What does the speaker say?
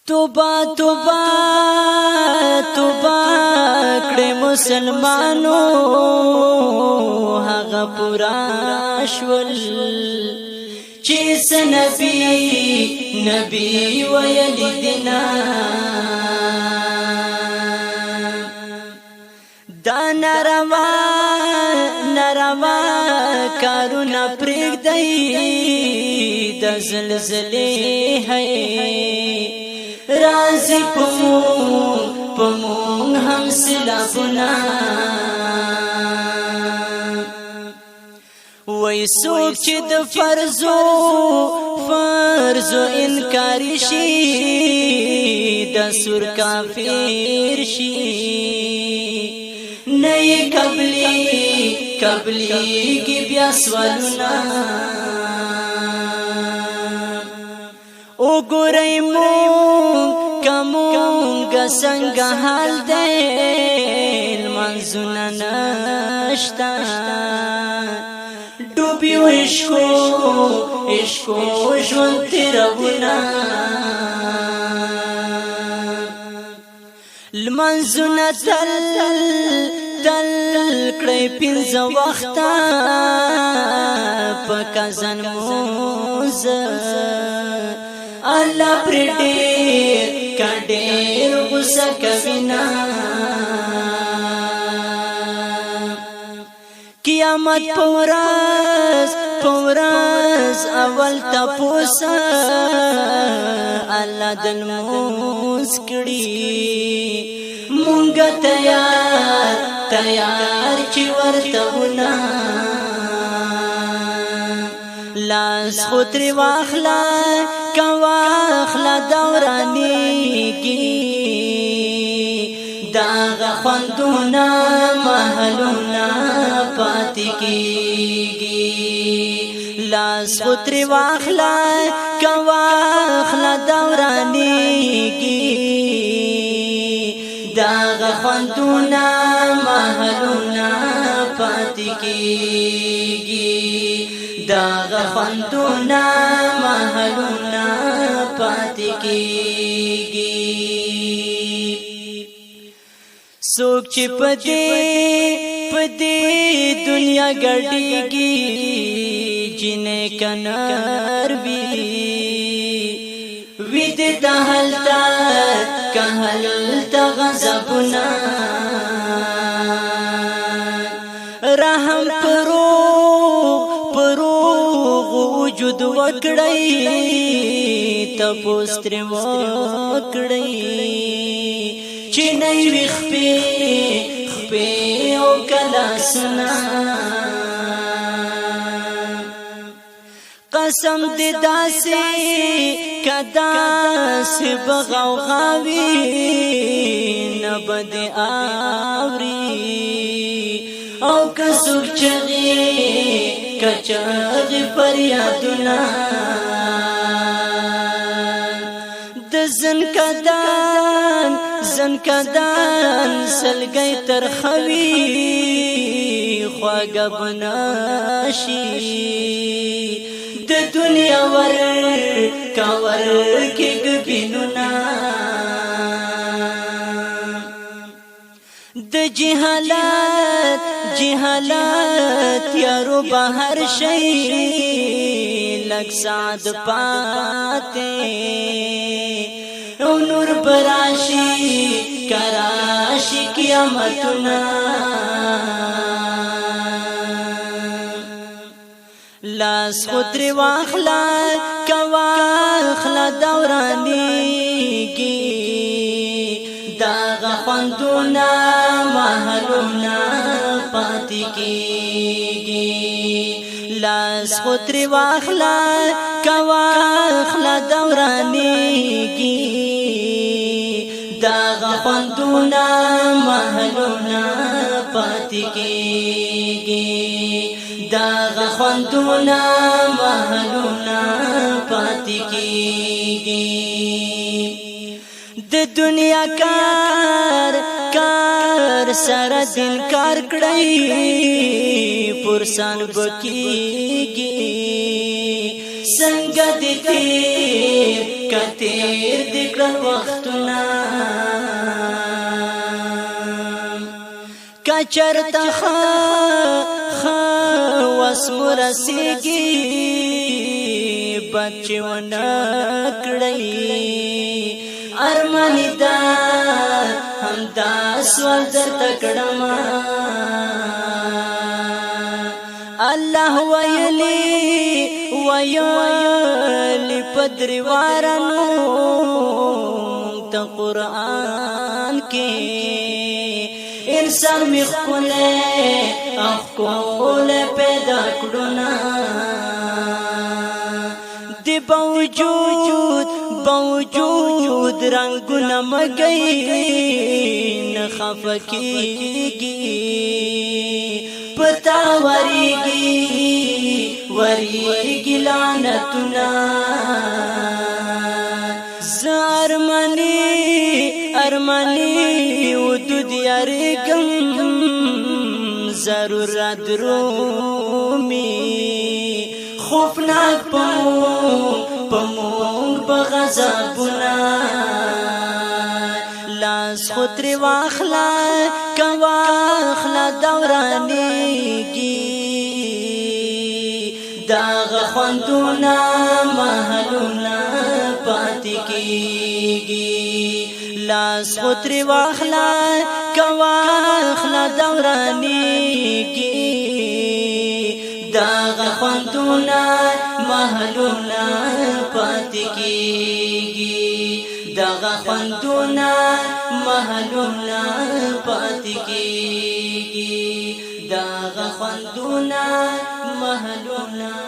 توبہ توبہ توبہ کړه مسلمانو هغه پورا شول چې نبی ویل دینا دا ناروا کارونه پرېږدئ د زلزلې ہے رازی پمون هم سلابنا وی سوک چی د فرزو انکاری شی د سور کافر شی نئی قبلی کی بیا سوالنا او گورئی کمونگا سنگ حال دیل منزونا نشتا ڈوبیو عشقو جونتی رونا لمنزونا تل کڑی پینز وقتا پکا زن موزا اللہ پر ډېر غصه کوینا قیامت پورز اول تپوسا اللہ دل موز کړي مونږه تیار چې ورتهونه لاس خطری واخلا کواخلا دورانیگی داغ خوندونا محلونا پاتی کیگی لاس خطری واخلا کواخلا دورانیگی داغ خوندونا محلونا پاتی کیگی داغ خوندونا محلونا پاتی کیگی سوک چی پدی دنیا گڑیگی جنے کنار بھی وید کہلتا غضبنا رحم وجود وکړی تپوس تر وکړی چې نه وي خپې او کلاسنا قسم دې داسې کداسې بغوغاوي نه بد اوري او کسوک کچاغ فریادنا د زنکدان سلگئی ترخوی خواگا بناشی د دنیا ور کی گبینونا د جهالت یارو بہر شئی لگ سعد پاتے او نور براشی کراشی قیامتنا لاس خطری واخلا کواخلا دورانیگی داغ خوندونا محلونا پاتی کیگی لاس خطری واخلا کواخلا دورانیگی داغ خوندونا محلونا پاتی کیگی داغ خوندونا محلونا پاتی کیگی د دنیا کار سره دین کار کړی پرسان بکیږي څنګه دې تیر کتیر دې کړل وختونه کچرته وسمو رسیږي بچ ونه کړی ارمانی دا همدا سوال درته کړم الله ویلی پدری وارانو ته قرآن کې انسان می خپله اخکوله پیدا کړونا دی باوجود رنگونه مګی نه خفکیږي پتا وریږي لعنتونه ارمانی ودود یارګم ضرورت درومي خوفناک پمون بغضبنا لاس خطر واخلا کواخلا دورانیگی داغ خوندونا محلونا پاتی کیگی لاس خطر واخلا کواخلا دورانیگی داغ خوندونا محلونا پاتی کیگی داغ خوندونا محلونا پاتی کیگی داغ خوندونا محلونا